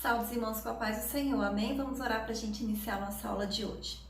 Salve, irmãos, com a paz do Senhor, amém? Vamos orar para a gente iniciar a nossa aula de hoje.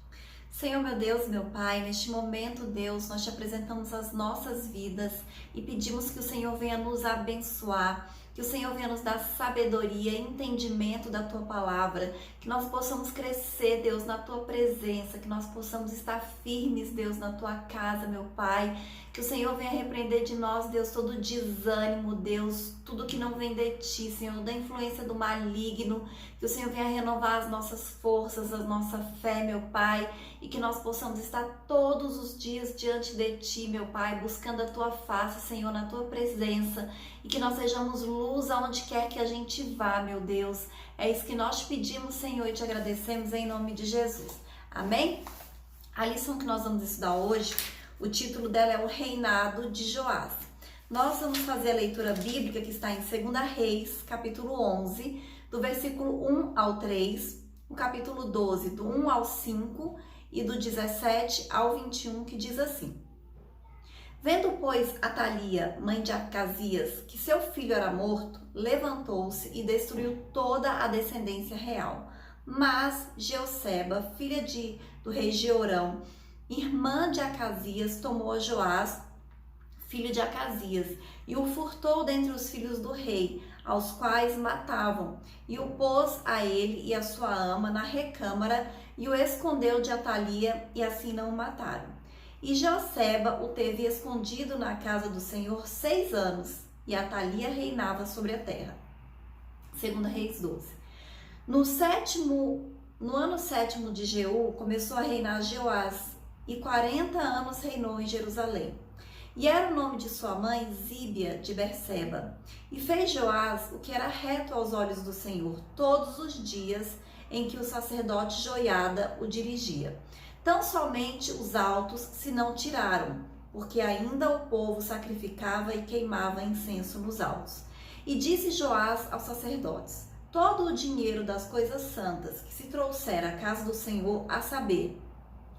Senhor, meu Deus, meu Pai, neste momento, Deus, nós te apresentamos as nossas vidas e pedimos que o Senhor venha nos abençoar, que o Senhor venha nos dar sabedoria, entendimento da Tua Palavra, que nós possamos crescer, Deus, na Tua presença, que nós possamos estar firmes, Deus, na Tua casa, meu Pai, que o Senhor venha repreender de nós, Deus, todo desânimo, Deus, tudo que não vem de Ti, Senhor, da influência do maligno, que o Senhor venha renovar as nossas forças, a nossa fé, meu Pai, e que nós possamos estar todos os dias diante de Ti, meu Pai, buscando a Tua face, Senhor, na Tua presença, e que nós sejamos luz aonde quer que a gente vá, meu Deus. É isso que nós te pedimos, Senhor, e te agradecemos em nome de Jesus. Amém? A lição que nós vamos estudar hoje, o título dela é o Reinado de Joás. Nós vamos fazer a leitura bíblica que está em 2 Reis, capítulo 11, do versículo 1 ao 3, o capítulo 12, do 1 ao 5 e do 17 ao 21, que diz assim: Vendo, pois, Atalia, mãe de Acasias, que seu filho era morto, levantou-se e destruiu toda a descendência real. Mas Jeoseba, filha do rei Jeorão, irmã de Acasias, tomou a Joás, filho de Acasias, e o furtou dentre os filhos do rei, aos quais matavam, e o pôs a ele e a sua ama na recâmara, e o escondeu de Atalia, e assim não o mataram. E Jeoseba o teve escondido na casa do Senhor 6 anos, e Atalia reinava sobre a terra. 2 Reis 12. No ano 7º de Jeú, começou a reinar Joás, e 40 anos reinou em Jerusalém. E era o nome de sua mãe Zíbia de Berseba. E fez Joás o que era reto aos olhos do Senhor, todos os dias em que o sacerdote Joiada o dirigia. Tão somente os altos se não tiraram, porque ainda o povo sacrificava e queimava incenso nos altos. E disse Joás aos sacerdotes: todo o dinheiro das coisas santas que se trouxer à casa do Senhor, a saber,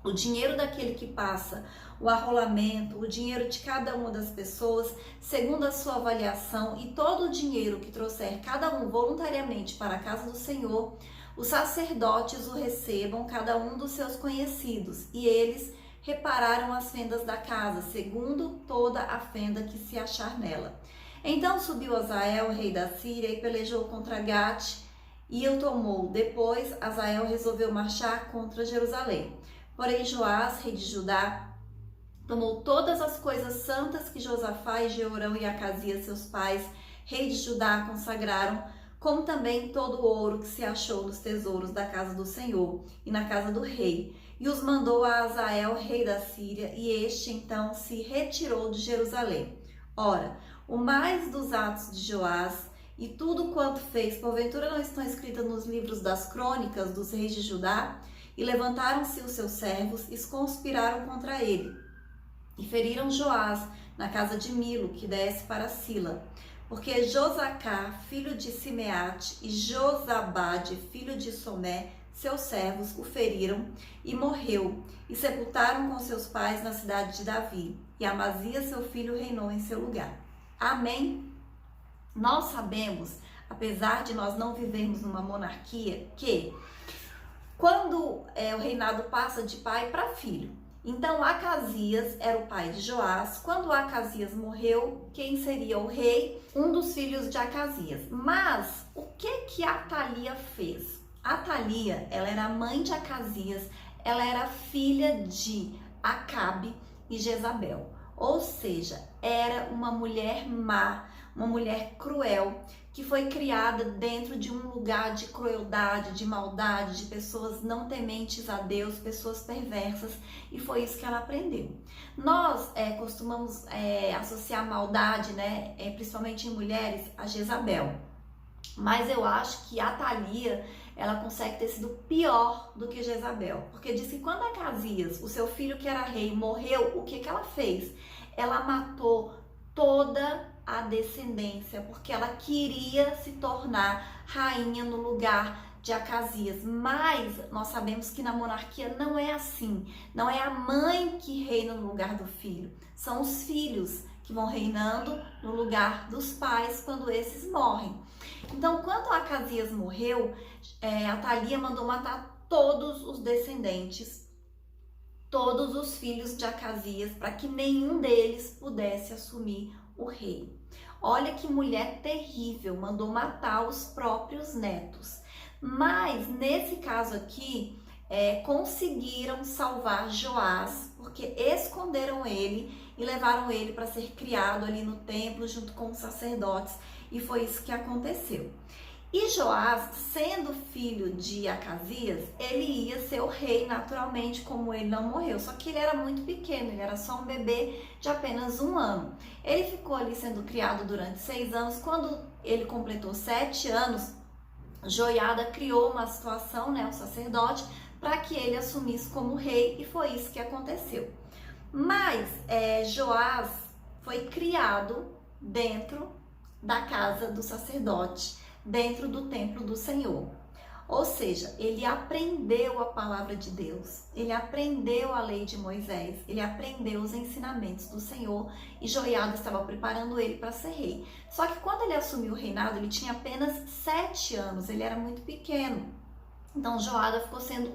o dinheiro daquele que passa o arrolamento, o dinheiro de cada uma das pessoas, segundo a sua avaliação, e todo o dinheiro que trouxer cada um voluntariamente para a casa do Senhor, os sacerdotes o recebam, cada um dos seus conhecidos, e eles repararam as fendas da casa, segundo toda a fenda que se achar nela. Então subiu Hazael, rei da Síria, e pelejou contra Gate, e o tomou. Depois, Hazael resolveu marchar contra Jerusalém. Porém, Joás, rei de Judá, tomou todas as coisas santas que Josafá e Jeorão e Acasias, seus pais, rei de Judá, consagraram, como também todo o ouro que se achou nos tesouros da casa do Senhor e na casa do rei, e os mandou a Hazael, rei da Síria, e este então se retirou de Jerusalém. Ora, o mais dos atos de Joás e tudo quanto fez, porventura não estão escritas nos livros das crônicas dos reis de Judá? E levantaram-se os seus servos e conspiraram contra ele, e feriram Joás na casa de Milo, que desce para Sila, porque Josacá, filho de Simeate, e Josabade, filho de Somé, seus servos, o feriram, e morreu, e sepultaram com seus pais na cidade de Davi, e Amazias, seu filho, reinou em seu lugar. Amém? Nós sabemos, apesar de nós não vivermos numa monarquia, que quando o reinado passa de pai para filho. Então, Acasias era o pai de Joás. Quando Acasias morreu, quem seria o rei? Um dos filhos de Acasias. Mas, o que Atalia fez? Atalia, ela era mãe de Acasias, ela era filha de Acabe e Jezabel. Ou seja, era uma mulher má, uma mulher cruel, que foi criada dentro de um lugar de crueldade, de maldade, de pessoas não tementes a Deus, pessoas perversas, e foi isso que ela aprendeu. Nós costumamos associar maldade, né, principalmente em mulheres, a Jezabel, mas eu acho que Atalia, ela consegue ter sido pior do que Jezabel, porque diz que quando Acasias, o seu filho que era rei, morreu, o que ela fez? Ela matou toda a descendência, porque ela queria se tornar rainha no lugar de Acasias. Mas nós sabemos que na monarquia não é assim. Não é a mãe que reina no lugar do filho. São os filhos que vão reinando no lugar dos pais quando esses morrem. Então, quando Acasias morreu, Atalia mandou matar todos os descendentes, todos os filhos de Acasias, para que nenhum deles pudesse assumir o rei. Olha que mulher terrível, mandou matar os próprios netos. Mas nesse caso aqui, conseguiram salvar Joás, porque esconderam ele e levaram ele para ser criado ali no templo junto com os sacerdotes, e foi isso que aconteceu. E Joás, sendo filho de Acasias, ele ia ser o rei naturalmente, como ele não morreu. Só que ele era muito pequeno, ele era só um bebê de apenas 1 ano. Ele ficou ali sendo criado durante 6 anos. Quando ele completou 7 anos, Joiada criou uma situação, né, um sacerdote, para que ele assumisse como rei, e foi isso que aconteceu. Mas Joás foi criado dentro da casa do sacerdote, dentro do templo do Senhor. Ou seja, ele aprendeu a palavra de Deus, ele aprendeu a lei de Moisés, ele aprendeu os ensinamentos do Senhor, e Joiada estava preparando ele para ser rei. Só que quando ele assumiu o reinado, ele tinha apenas 7 anos, ele era muito pequeno. Então Joiada ficou sendo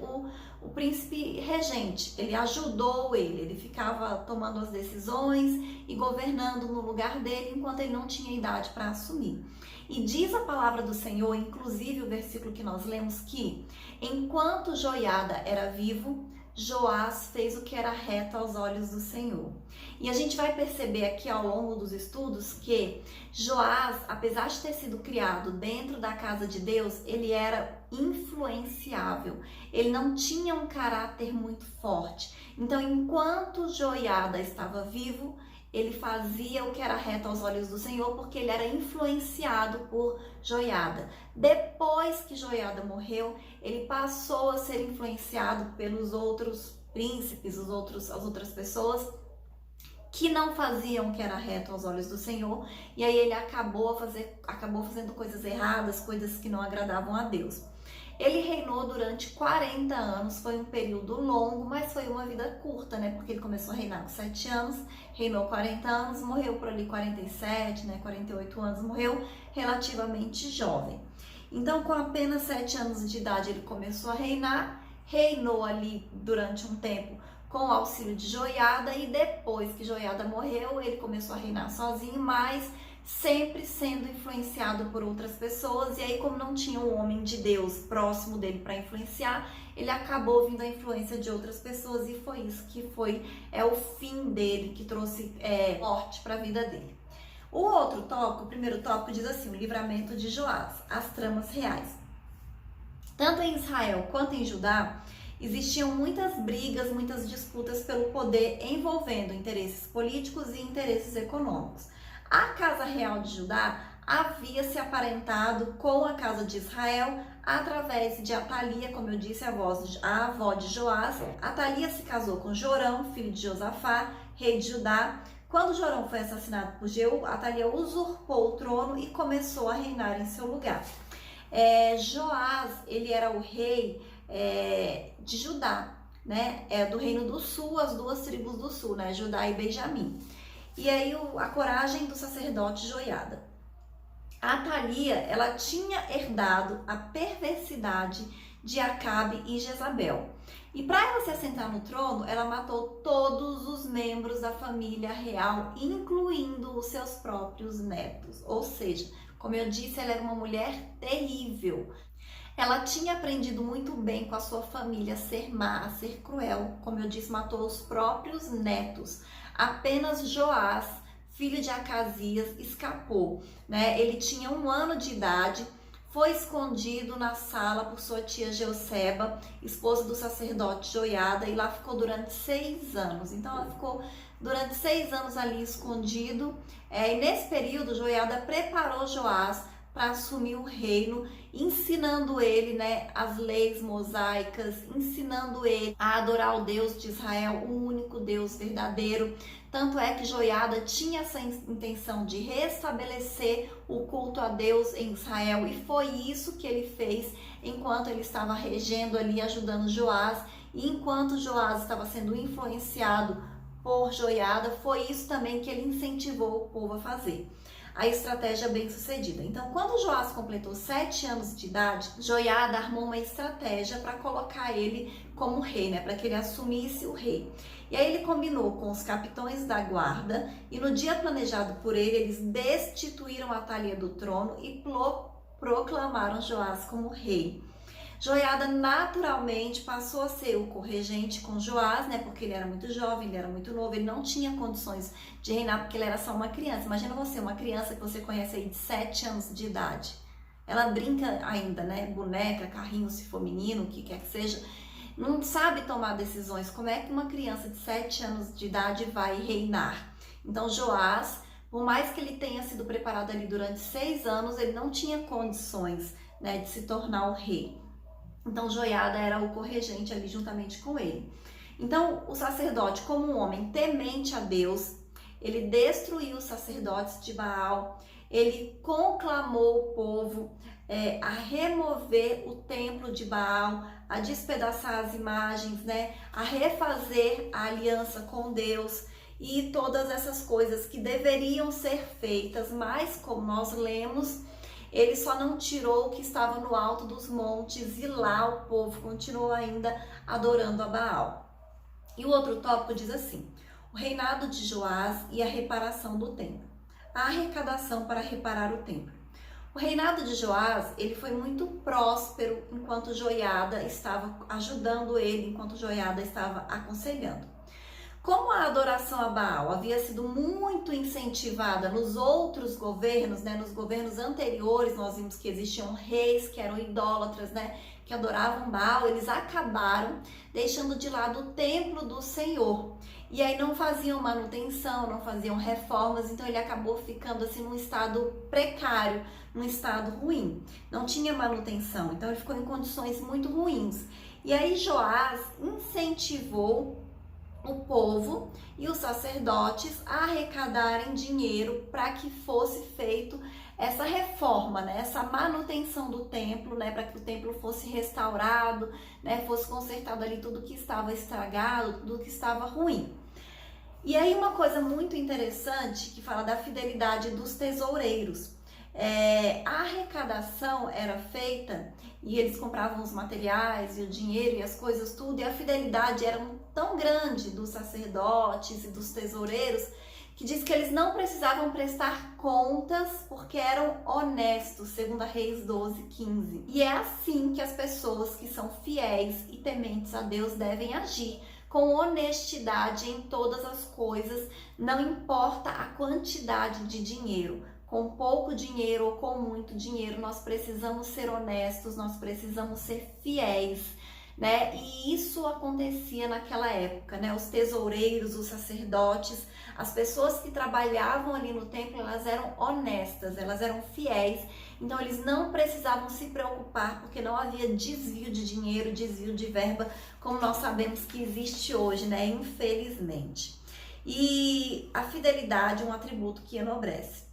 o príncipe regente, ele ajudou ele ficava tomando as decisões e governando no lugar dele enquanto ele não tinha idade para assumir. E diz a palavra do Senhor, inclusive o versículo que nós lemos, que enquanto Joiada era vivo, Joás fez o que era reto aos olhos do Senhor. E a gente vai perceber aqui ao longo dos estudos que Joás, apesar de ter sido criado dentro da casa de Deus, ele era influenciável. Ele não tinha um caráter muito forte. Então, enquanto Joiada estava vivo, ele fazia o que era reto aos olhos do Senhor, porque ele era influenciado por Joiada. Depois que Joiada morreu, ele passou a ser influenciado pelos outros príncipes, as outras pessoas que não faziam o que era reto aos olhos do Senhor, e aí ele acabou fazendo coisas erradas, coisas que não agradavam a Deus. Ele reinou durante 40 anos, foi um período longo, mas foi uma vida curta, né? Porque ele começou a reinar com 7 anos, reinou 40 anos, morreu por ali 47, né? 48 anos, morreu relativamente jovem. Então, com apenas 7 anos de idade, ele começou a reinar, reinou ali durante um tempo com o auxílio de Joiada, e depois que Joiada morreu, ele começou a reinar sozinho, mas sempre sendo influenciado por outras pessoas. E aí, como não tinha um homem de Deus próximo dele para influenciar, ele acabou vindo a influência de outras pessoas, e foi isso que o fim dele, que trouxe morte para a vida dele. O outro tópico, o primeiro tópico, diz assim: o livramento de Joás, as tramas reais. Tanto em Israel quanto em Judá, existiam muitas brigas, muitas disputas pelo poder, envolvendo interesses políticos e interesses econômicos. A casa real de Judá havia se aparentado com a casa de Israel através de Atalia, como eu disse, a avó de Joás. Atalia se casou com Jorão, filho de Josafá, rei de Judá. Quando Jorão foi assassinado por Jeú, Atalia usurpou o trono e começou a reinar em seu lugar. Joás, ele era o rei de Judá, né? Do reino do sul, as 2 tribos do sul, né? Judá e Benjamim. E aí a coragem do sacerdote Joiada. A Atalia, ela tinha herdado a perversidade de Acabe e Jezabel. E para ela se assentar no trono, ela matou todos os membros da família real, incluindo os seus próprios netos. Ou seja, como eu disse, ela era uma mulher terrível. Ela tinha aprendido muito bem com a sua família a ser má, a ser cruel. Como eu disse, matou os próprios netos. Apenas Joás, filho de Acasias, escapou, né? Ele tinha 1 ano de idade, foi escondido na sala por sua tia Jeoseba, esposa do sacerdote Joiada, e lá ficou durante 6 anos. Então ela ficou durante 6 anos ali escondido, e nesse período Joiada preparou Joás para assumir o reino, ensinando ele, né, as leis mosaicas, ensinando ele a adorar o Deus de Israel, o único Deus verdadeiro. Tanto é que Joiada tinha essa intenção de restabelecer o culto a Deus em Israel, e foi isso que ele fez enquanto ele estava regendo ali, ajudando Joás, e enquanto Joás estava sendo influenciado por Joiada, foi isso também que ele incentivou o povo a fazer. A estratégia bem-sucedida. Então, quando Joás completou 7 anos de idade, Joiada armou uma estratégia para colocar ele como rei, né? Para que ele assumisse o rei. E aí ele combinou com os capitães da guarda e no dia planejado por ele, eles destituíram Atalia do trono e proclamaram Joás como rei. Joiada naturalmente passou a ser o corregente com Joás, né? Porque ele era muito jovem, ele era muito novo, ele não tinha condições de reinar porque ele era só uma criança. Imagina você, uma criança que você conhece aí de 7 anos de idade. Ela brinca ainda, né? Boneca, carrinho, se for menino, o que quer que seja. Não sabe tomar decisões. Como é que uma criança de 7 anos de idade vai reinar? Então Joás, por mais que ele tenha sido preparado ali durante 6 anos, ele não tinha condições, né, de se tornar o rei. Então Joiada era o corregente ali juntamente com ele. Então o sacerdote, como um homem temente a Deus, ele destruiu os sacerdotes de Baal, ele conclamou o povo a remover o templo de Baal, a despedaçar as imagens, né, a refazer a aliança com Deus e todas essas coisas que deveriam ser feitas, mas como nós lemos, ele só não tirou o que estava no alto dos montes e lá o povo continuou ainda adorando a Baal. E o outro tópico diz assim: o reinado de Joás e a reparação do templo. A arrecadação para reparar o templo. O reinado de Joás, ele foi muito próspero enquanto Joiada estava ajudando ele, enquanto Joiada estava aconselhando. Como a adoração a Baal havia sido muito incentivada nos outros governos, né, nos governos anteriores, nós vimos que existiam reis que eram idólatras, né, que adoravam Baal, eles acabaram deixando de lado o templo do Senhor. E aí não faziam manutenção, não faziam reformas, então ele acabou ficando assim num estado precário, num estado ruim. Não tinha manutenção, então ele ficou em condições muito ruins. E aí Joás incentivou o povo e os sacerdotes a arrecadarem dinheiro para que fosse feito essa reforma, né? Essa manutenção do templo, né? Para que o templo fosse restaurado, né? Fosse consertado ali tudo que estava estragado, tudo que estava ruim. E aí uma coisa muito interessante que fala da fidelidade dos tesoureiros. A arrecadação era feita e eles compravam os materiais e o dinheiro e as coisas tudo, e a fidelidade era tão grande dos sacerdotes e dos tesoureiros que diz que eles não precisavam prestar contas porque eram honestos, segundo a Reis 12:15. E é assim que as pessoas que são fiéis e tementes a Deus devem agir, com honestidade em todas as coisas, não importa a quantidade de dinheiro. Com pouco dinheiro ou com muito dinheiro, nós precisamos ser honestos, nós precisamos ser fiéis, né? E isso acontecia naquela época, né? Os tesoureiros, os sacerdotes, as pessoas que trabalhavam ali no templo, elas eram honestas, elas eram fiéis, então eles não precisavam se preocupar porque não havia desvio de dinheiro, desvio de verba, como nós sabemos que existe hoje, né? Infelizmente. E a fidelidade é um atributo que enobrece.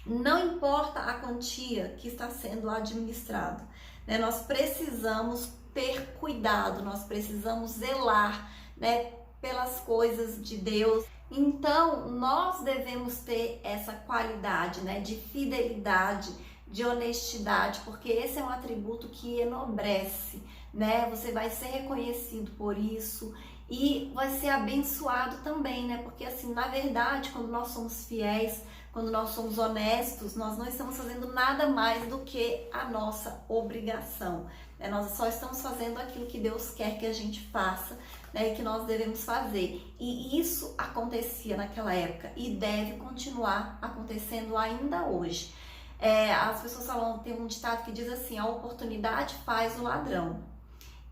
Não importa a quantia que está sendo administrada, né? Nós precisamos ter cuidado, nós precisamos zelar, né, pelas coisas de Deus. Então, nós devemos ter essa qualidade, né, de fidelidade, de honestidade, porque esse é um atributo que enobrece, né? Você vai ser reconhecido por isso e vai ser abençoado também, né? Porque assim, na verdade, quando nós somos fiéis, quando nós somos honestos, nós não estamos fazendo nada mais do que a nossa obrigação, né? Nós só estamos fazendo aquilo que Deus quer que a gente faça, né? E que nós devemos fazer. E isso acontecia naquela época e deve continuar acontecendo ainda hoje. As pessoas falam, tem um ditado que diz assim: a oportunidade faz o ladrão.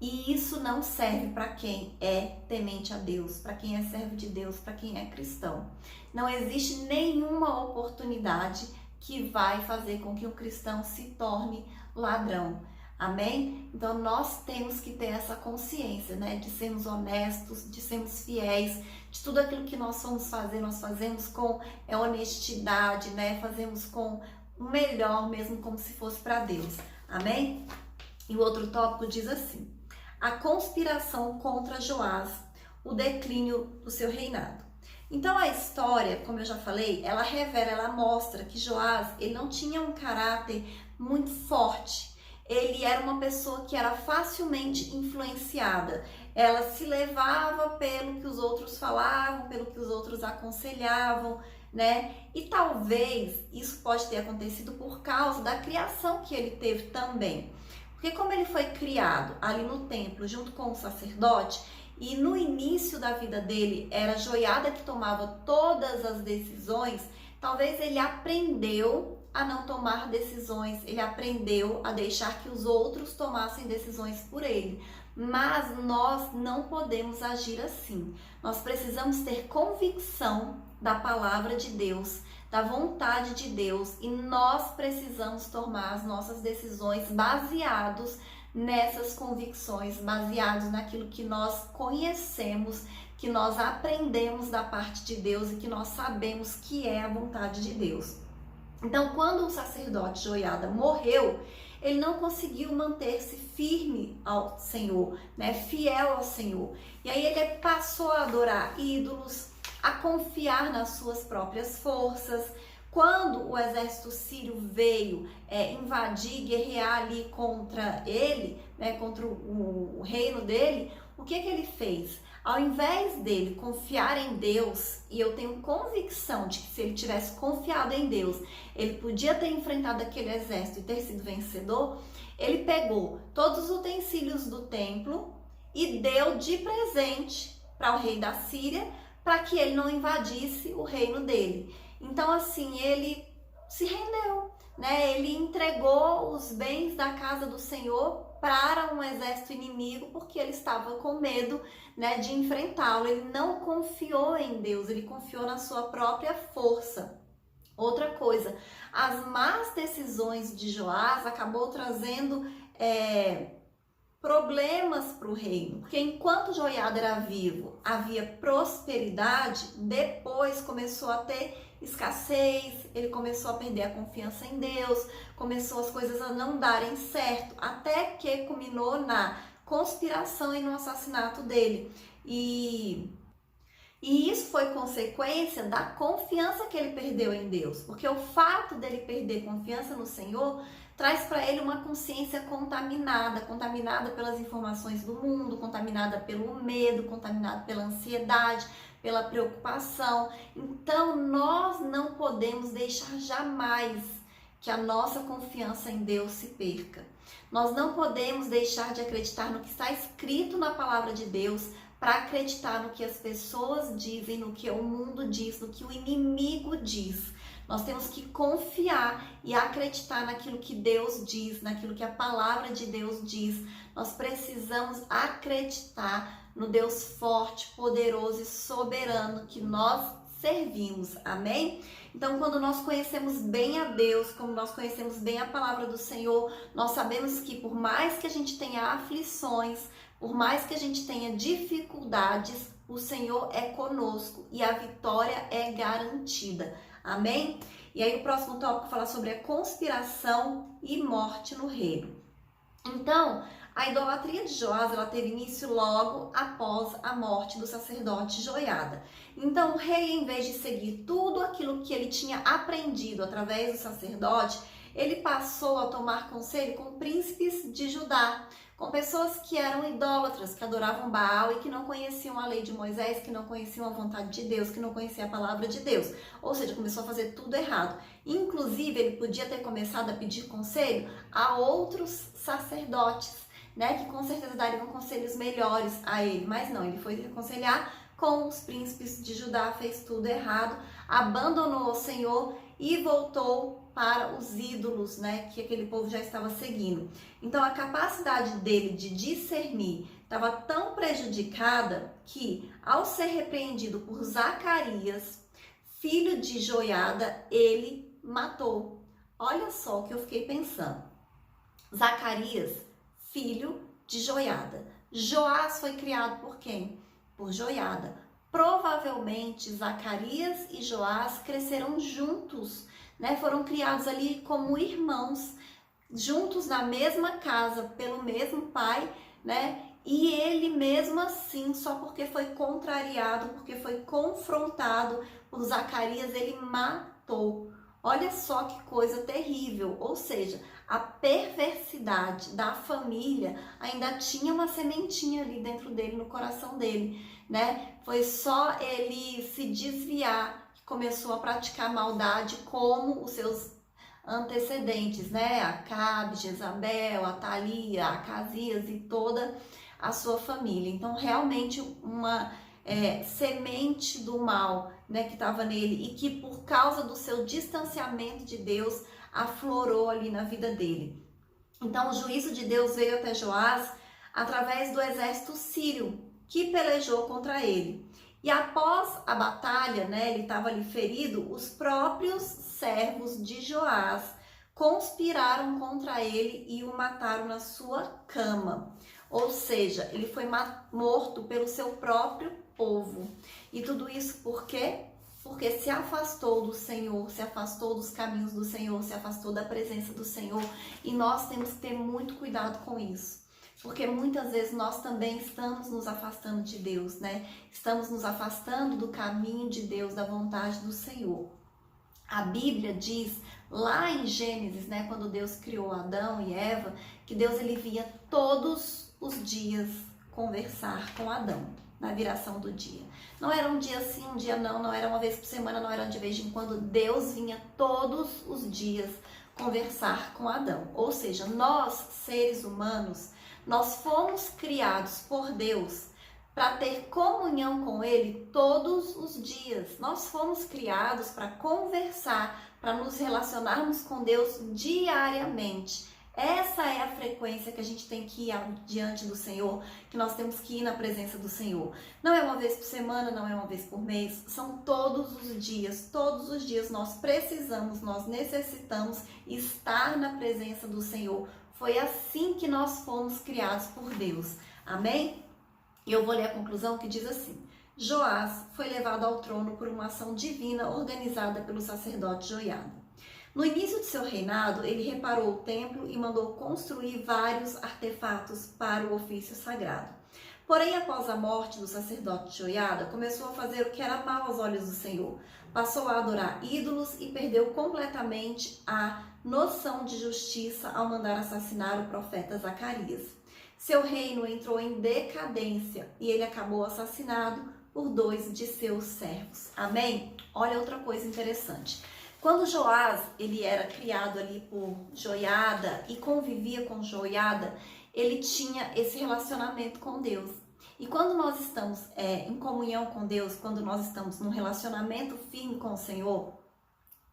E isso não serve para quem é temente a Deus, para quem é servo de Deus, para quem é cristão. Não existe nenhuma oportunidade que vai fazer com que o cristão se torne ladrão. Amém? Então nós temos que ter essa consciência, né? De sermos honestos, de sermos fiéis, de tudo aquilo que nós vamos fazer, nós fazemos com honestidade, né? Fazemos com o melhor, mesmo como se fosse para Deus. Amém? E o outro tópico diz assim: a conspiração contra Joás. o declínio do seu reinado. Então a história, como eu já falei, ela revela, ela mostra que Joás, ele não tinha um caráter muito forte. Ele era uma pessoa que era facilmente influenciada. Ela se levava pelo que os outros falavam, pelo que os outros aconselhavam, né? E talvez isso pode ter acontecido por causa da criação que ele teve também. Porque como ele foi criado ali no templo junto com o sacerdote, e no início da vida dele era Joiada que tomava todas as decisões, talvez ele aprendeu a não tomar decisões, ele aprendeu a deixar que os outros tomassem decisões por ele. Mas nós não podemos agir assim. Nós precisamos ter convicção da palavra de Deus, da vontade de Deus, e nós precisamos tomar as nossas decisões baseados nessas convicções, baseados naquilo que nós conhecemos, que nós aprendemos da parte de Deus e que nós sabemos que é a vontade de Deus. Então, quando o sacerdote Joiada morreu, ele não conseguiu manter-se firme ao Senhor, né, fiel ao Senhor. E aí ele passou a adorar ídolos, a confiar nas suas próprias forças. Quando o exército sírio veio invadir, guerrear ali contra ele, né, contra o reino dele, o que ele fez? Ao invés dele confiar em Deus, e eu tenho convicção de que se ele tivesse confiado em Deus, ele podia ter enfrentado aquele exército e ter sido vencedor, ele pegou todos os utensílios do templo e deu de presente para o rei da Síria, para que ele não invadisse o reino dele. Então, assim, ele se rendeu, né? Ele entregou os bens da casa do Senhor para um exército inimigo, porque ele estava com medo, né, de enfrentá-lo. Ele não confiou em Deus, ele confiou na sua própria força. Outra coisa, as más decisões de Joás acabou trazendo problemas para o reino, porque enquanto Joiada era vivo, havia prosperidade, depois começou a ter escassez, ele começou a perder a confiança em Deus, começou as coisas a não darem certo, até que culminou na conspiração e no assassinato dele. E isso foi consequência da confiança que ele perdeu em Deus, porque o fato dele perder confiança no Senhor traz para ele uma consciência contaminada pelas informações do mundo, contaminada pelo medo, contaminada pela ansiedade, pela preocupação. Então, nós não podemos deixar jamais que a nossa confiança em Deus se perca. Nós não podemos deixar de acreditar no que está escrito na palavra de Deus para acreditar no que as pessoas dizem, no que o mundo diz, no que o inimigo diz. Nós temos que confiar e acreditar naquilo que Deus diz, naquilo que a palavra de Deus diz. Nós precisamos acreditar no Deus forte, poderoso e soberano que nós servimos. Amém? Então, quando nós conhecemos bem a Deus, quando nós conhecemos bem a palavra do Senhor, nós sabemos que por mais que a gente tenha aflições, por mais que a gente tenha dificuldades, o Senhor é conosco e a vitória é garantida. Amém? E aí o próximo tópico fala sobre a conspiração e morte no reino. Então, a idolatria de Joás, ela teve início logo após a morte do sacerdote Joiada. Então, o rei, em vez de seguir tudo aquilo que ele tinha aprendido através do sacerdote, ele passou a tomar conselho com príncipes de Judá, com pessoas que eram idólatras, que adoravam Baal e que não conheciam a lei de Moisés, que não conheciam a vontade de Deus, que não conheciam a palavra de Deus. Ou seja, começou a fazer tudo errado. Inclusive, ele podia ter começado a pedir conselho a outros sacerdotes, né, que com certeza dariam conselhos melhores a ele. Mas não, ele foi aconselhar com os príncipes de Judá, fez tudo errado, abandonou o Senhor e voltou para os ídolos, né, que aquele povo já estava seguindo. Então, a capacidade dele de discernir estava tão prejudicada que, ao ser repreendido por Zacarias, filho de Joiada, ele matou. Olha só o que eu fiquei pensando. Zacarias, filho de Joiada. Joás foi criado por quem? Por Joiada. Provavelmente Zacarias e Joás cresceram juntos, né? Foram criados ali como irmãos, juntos na mesma casa, pelo mesmo pai, né? E ele mesmo assim, só porque foi contrariado, porque foi confrontado por Zacarias, ele matou. Olha só que coisa terrível, ou seja, a perversidade da família ainda tinha uma sementinha ali dentro dele, no coração dele, né? Foi só ele se desviar que começou a praticar maldade como os seus antecedentes, né? Acabe, Jezabel, Atalia, Acasias e toda a sua família. Então, realmente uma semente do mal, né, que estava nele e que por causa do seu distanciamento de Deus aflorou ali na vida dele. Então, o juízo de Deus veio até Joás através do exército sírio que pelejou contra ele. E após a batalha, né, ele estava ali ferido, os próprios servos de Joás conspiraram contra ele e o mataram na sua cama. Ou seja, ele foi morto pelo seu próprio povo. E tudo isso por quê? Porque se afastou do Senhor, se afastou dos caminhos do Senhor, se afastou da presença do Senhor. E nós temos que ter muito cuidado com isso. Porque muitas vezes nós também estamos nos afastando de Deus, né? Estamos nos afastando do caminho de Deus, da vontade do Senhor. A Bíblia diz lá em Gênesis, né, quando Deus criou Adão e Eva, que Deus ele vinha todos os dias conversar com Adão, na viração do dia. Não era um dia sim, um dia não, não era uma vez por semana, não era de vez em quando. Deus vinha todos os dias conversar com Adão. Ou seja, nós, seres humanos, nós fomos criados por Deus para ter comunhão com Ele todos os dias. Nós fomos criados para conversar, para nos relacionarmos com Deus diariamente. Essa é a frequência que a gente tem que ir diante do Senhor, que nós temos que ir na presença do Senhor. Não é uma vez por semana, não é uma vez por mês, são todos os dias. Todos os dias nós precisamos, nós necessitamos estar na presença do Senhor. Foi assim que nós fomos criados por Deus. Amém? E eu vou ler a conclusão que diz assim: Joás foi levado ao trono por uma ação divina organizada pelo sacerdote Joiada. No início de seu reinado, ele reparou o templo e mandou construir vários artefatos para o ofício sagrado. Porém, após a morte do sacerdote Joiada, começou a fazer o que era mal aos olhos do Senhor. Passou a adorar ídolos e perdeu completamente a noção de justiça ao mandar assassinar o profeta Zacarias. Seu reino entrou em decadência e ele acabou assassinado por 2 de seus servos. Amém? Olha outra coisa interessante. Quando Joás ele era criado ali por Joiada e convivia com Joiada, ele tinha esse relacionamento com Deus. E quando nós estamos em comunhão com Deus, quando nós estamos num relacionamento firme com o Senhor,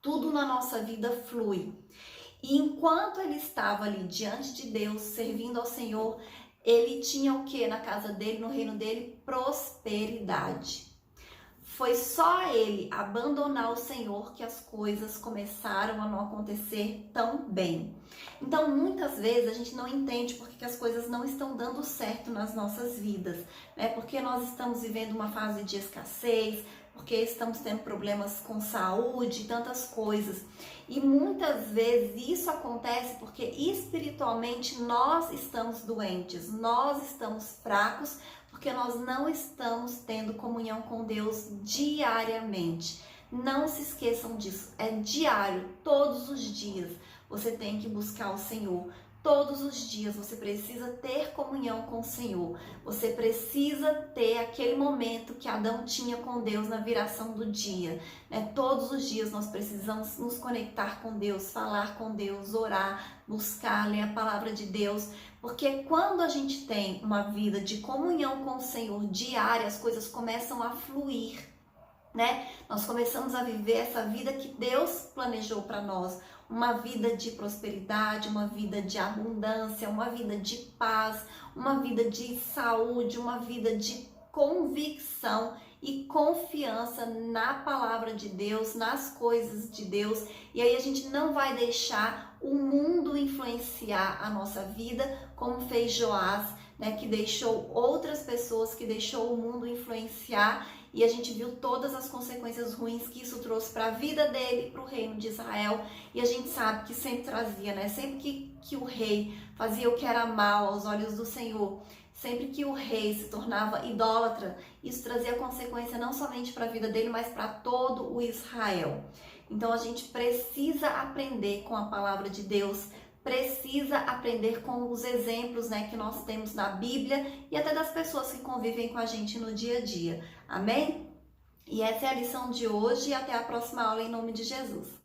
tudo na nossa vida flui. E enquanto ele estava ali diante de Deus, servindo ao Senhor, ele tinha o que na casa dele, no reino dele? Prosperidade. Foi só ele abandonar o Senhor que as coisas começaram a não acontecer tão bem. Então, muitas vezes a gente não entende porque que as coisas não estão dando certo nas nossas vidas, né? Porque nós estamos vivendo uma fase de escassez, porque estamos tendo problemas com saúde, tantas coisas. E muitas vezes isso acontece porque espiritualmente nós estamos doentes, nós estamos fracos, porque nós não estamos tendo comunhão com Deus diariamente. Não se esqueçam disso, é diário, todos os dias você tem que buscar o Senhor. Todos os dias você precisa ter comunhão com o Senhor. Você precisa ter aquele momento que Adão tinha com Deus na viração do dia, né? Todos os dias nós precisamos nos conectar com Deus, falar com Deus, orar, buscar, ler a palavra de Deus. Porque quando a gente tem uma vida de comunhão com o Senhor diária, as coisas começam a fluir, né? Nós começamos a viver essa vida que Deus planejou para nós. Uma vida de prosperidade, uma vida de abundância, uma vida de paz, uma vida de saúde, uma vida de convicção e confiança na palavra de Deus, nas coisas de Deus. E aí a gente não vai deixar o mundo influenciar a nossa vida, como fez Joás, né, que deixou outras pessoas, que deixou o mundo influenciar. E a gente viu todas as consequências ruins que isso trouxe para a vida dele, para o reino de Israel. E a gente sabe que sempre trazia, né? Sempre que o rei fazia o que era mal aos olhos do Senhor, Sempre que o rei se tornava idólatra, isso trazia consequência não somente para a vida dele, mas para todo o Israel. Então a gente precisa aprender com a palavra de Deus, precisa aprender com os exemplos, né, que nós temos na Bíblia e até das pessoas que convivem com a gente no dia a dia. Amém? E essa é a lição de hoje e até a próxima aula em nome de Jesus.